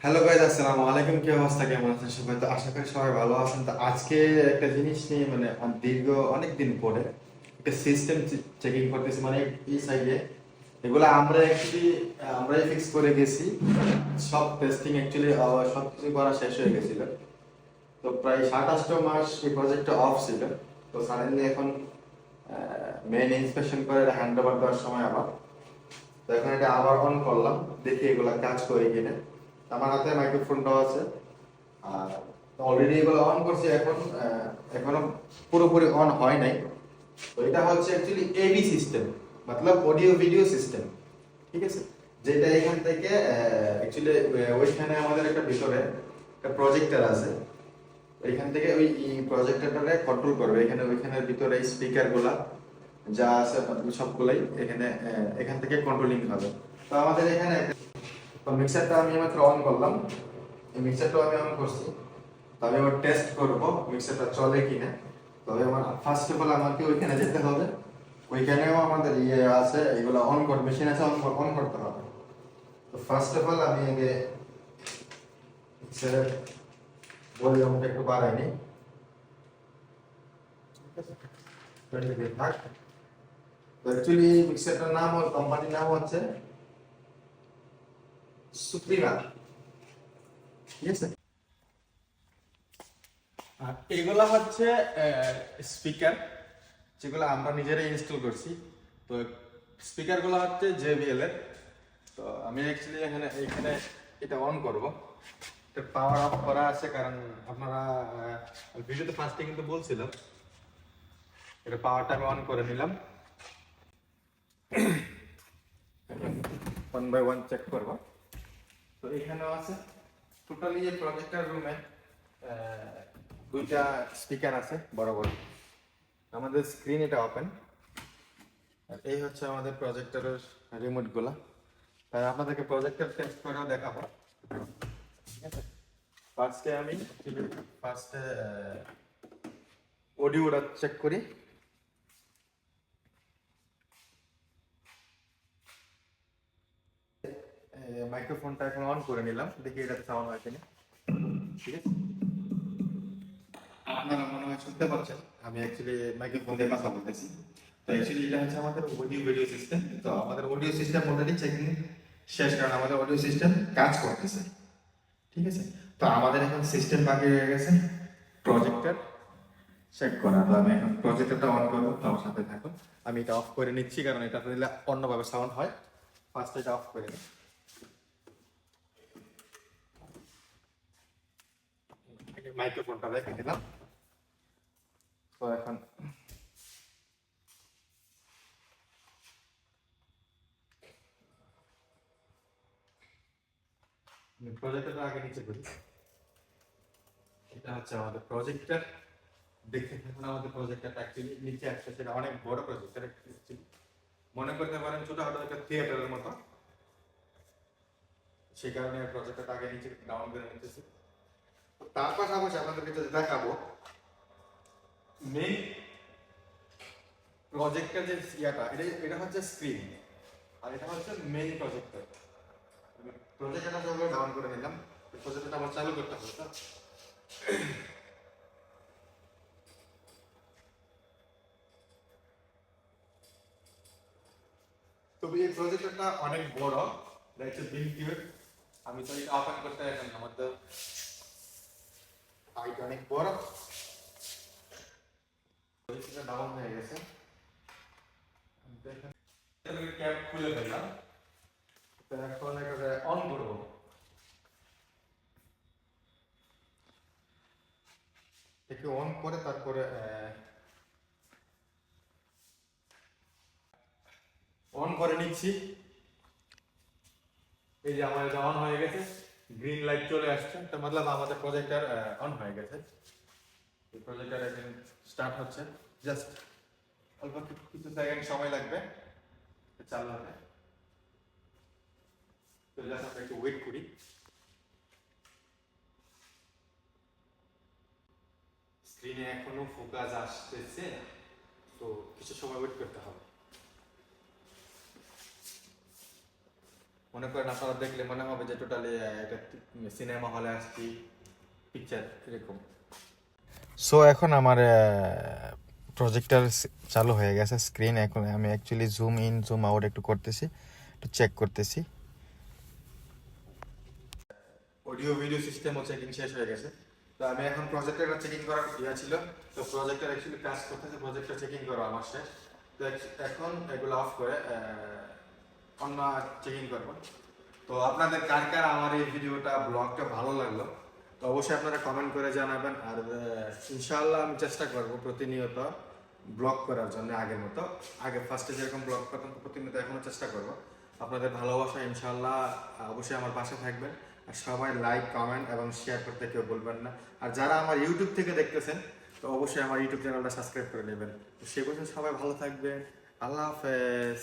Hello guys, আসসালামু আলাইকুম। কি অবস্থা, কেমন আছেন সবাই? তো আশা করি সবাই ভালো আছেন। তো আজকে একটা জিনিস নিয়ে দীর্ঘ অনেক দিন পরে একটা সিস্টেম চেকিং করতেছি, মানে এই সাইডে এগুলো আমরা অ্যাকচুয়ালি আমরাই ফিক্স করে গেছি। সব টেস্টিং অ্যাকচুয়ালি সব কিছু করা শেষ হয়ে গেছিল। তো প্রায় 27 মাস এই প্রজেক্টটা অফ ছিল। তো সাডেনলি এখন মেইন ইন্সপেকশন করে হ্যান্ড ওভার দেওয়ার সময় আবার, তো এখন এটা আবার অন করলাম, দেখি এগুলা কাজ করে কিনা। আমার হাতে মাইক্রোফোনটাও আছে, আর অলরেডি এগুলো অন করছি। এখনো পুরোপুরি অন হয় নাই। তো এটা হচ্ছে অ্যাকচুয়ালি এবি সিস্টেম, মতলব অডিও ভিডিও সিস্টেম। ঠিক আছে, যেটা এখান থেকে অ্যাকচুয়ালি ওইখানে আমাদের একটা ভিতরে একটা প্রজেক্টর আছে। এখান থেকে ওই প্রজেক্টরটারে কন্ট্রোল করবে। এখানে ওইখানের ভিতরে স্পিকার গুলা যা আছে সবগুলাই এখানে এখান থেকে কন্ট্রোলিং হবে। তো আমাদের এখানে তো মিক্সারটা আমি মাত্র অন করলাম, এই মিক্সারটাও আমি অন করছি। তবে এবার টেস্ট করব মিক্সারটা চলে কিনা। তবে আমার ফার্স্ট অফ অল আমাকে ওইখানে যেতে হবে। ওইখানেও আমাদের ইয়ে আছে, এগুলো অন কর মেশিন আছে, অন করতে হবে। তো ফার্স্ট অফ অল আমি আগে মিক্সারের ভলিউমটা একটু বাড়াই নিই। থাক। তো অ্যাকচুয়ালি মিক্সারটার নাম ও কোম্পানির নাম হচ্ছে সুপ্রিমা। ঠিক আছে, আর এগুলা হচ্ছে স্পিকার, যেগুলো আমরা নিজেরাই ইনস্টল করছি। তো স্পিকার গুলো হচ্ছে JBL এর। তো আমি অ্যাকচুয়ালি এখানে এখানে এটা অন করব। এটা পাওয়ার অফ করা আছে, কারণ আপনারা ভিডিওতে ফার্স্টে কিন্তু বলছিলাম। এটা পাওয়ারটা আমি অন করে নিলাম, ওয়ান বাই ওয়ান চেক করব। তো এখানেও আছে টোটালি এই প্রজেক্টর রুমে দুইটা স্পিকার আছে বড় বড়। আমাদের স্ক্রিন এটা ওপেন, আর এই হচ্ছে আমাদের প্রজেক্টরের রিমোট গুলা। তাই আপনাদেরকে প্রজেক্টর টেস্ট করেও দেখাবো। ঠিক আছে, ফার্স্টে অডিওটা চেক করি। মাইক্রোফোনটা এখন অন করে নিলাম, দেখি এটাতে সাউন্ড হয় কিনা। ঠিক আছে, আপনারা মনে হয় শুনতে পাচ্ছেন আমি অ্যাকচুয়ালি মাইক্রোফোন দিয়ে কথা বলতেছি। তো অ্যাকচুয়ালি এটা হচ্ছে আমাদের অডিও ভিডিও সিস্টেম। তো আমাদের অডিও সিস্টেম অলরেডি চেকিং শেষ, কারণ আমাদের অডিও সিস্টেম কাজ করতেছে। ঠিক আছে, তো আমাদের এখন সিস্টেম বাকি হয়ে গেছে প্রজেক্টর চেক করা। তো আমি এখন প্রজেক্টরটা অন করবো, তো আমার সাথে থাকুন। আমি এটা অফ করে নিচ্ছি, কারণ এটা দিলে অন্যভাবে সাউন্ড হয়। ফার্স্ট এটা অফ করে নিই, মাইক্রোফোনটা রেখে দিলাম। তো এখন প্রজেক্টরটা আগে নিচে করি। এটা হচ্ছে আমাদের প্রজেক্টর। দেখতে থাকুন, আমাদের প্রজেক্টরটা অ্যাকচুয়ালি নিচে আসছে, সেটা অনেক বড় প্রজেক্টর। মনে করতে পারেন ছোটখাটো একটা থিয়েটারের মতো। সেই কারণে প্রজেক্টরটা আগে নিচে ডাউন করে নিতেছি। তার পাশাপাশি আপনাদেরকে যদি দেখাবো মেইন প্রজেক্টর যে ইয়াটা, এটা হচ্ছে স্ক্রিন, আর এটা হচ্ছে মেইন প্রজেক্টর। প্রজেক্টরটা সবগুলো ডাউন করে নিলাম, প্রজেক্টরটা আবার চালু করতে হবে। তবে এই প্রজেক্টরটা অনেক বড়, এটা বিল কিউট। আমি তো এটা ওপেন করতে এখন আমার তো হাইট অনেক বড়। প্রজেক্টরটা ডাউন হয়ে গেছে, ক্যাপ খুলে ফেললাম। তো এখন এটা অন করবো। একে অন করে তারপরে অন করে নিচ্ছি। এই যে আমার এটা অন হয়ে গেছে, গ্রিন লাইট চলে আসছে, তো মতলব আমাদের প্রজেক্টর অন হয়ে গেছে। এই প্রজেক্টর এখন স্টার্ট হচ্ছে, জাস্ট অল্প কিছু সেকেন্ড সময় লাগবে চালু হবে। তো জাস্ট আমরা একটু ওয়েট করি। স্ক্রিনে এখনো ফোকাস আসতেছে, তো কিছু সময় ওয়েট করতে হবে। মনে করেন আপনারা দেখলে মনে হবে যে টোটালি একটা সিনেমা হলে আসছি, পিকচার এরকম। সো এখন আমার প্রজেক্টর চালু হয়ে গেছে, স্ক্রিন। এখন আমি actually zoom in zoom out একটু করতেছি, একটু চেক করতেছি। অডিও ভিডিও সিস্টেমও চেকিং শেষ হয়ে গেছে। তো আমি এখন প্রজেক্টরটা চেকিং করার ইয়া ছিল, তো প্রজেক্টর অ্যাকচুয়ালি কাজ করতেছে, প্রজেক্টর চেকিং করা আমার শেষ। তো এখন এগুলো অফ করে অন্য চেকিং করবো। তো আপনাদের কার কার আমার এই ভিডিওটা ব্লগটা ভালো লাগলো তো অবশ্যই আপনারা কমেন্ট করে জানাবেন। আর ইনশাআল্লাহ আমি চেষ্টা করব প্রতিনিয়ত ব্লগ করার জন্য, আগের মতো। আগে ফার্স্টে যেরকম ব্লগ করতাম প্রতিনিয়ত এখনো চেষ্টা করব। আপনাদের ভালোবাসা ইনশাআল্লাহ অবশ্যই আমার পাশে থাকবেন। আর সবাই লাইক কমেন্ট এবং শেয়ার করতে কেউ বলবেন না। আর যারা আমার ইউটিউব থেকে দেখতেছেন তো অবশ্যই আমার ইউটিউব চ্যানেলটা সাবস্ক্রাইব করে নেবেন। তো সে পর্যন্ত সবাই ভালো থাকবেন। আল্লাহ হাফেজ।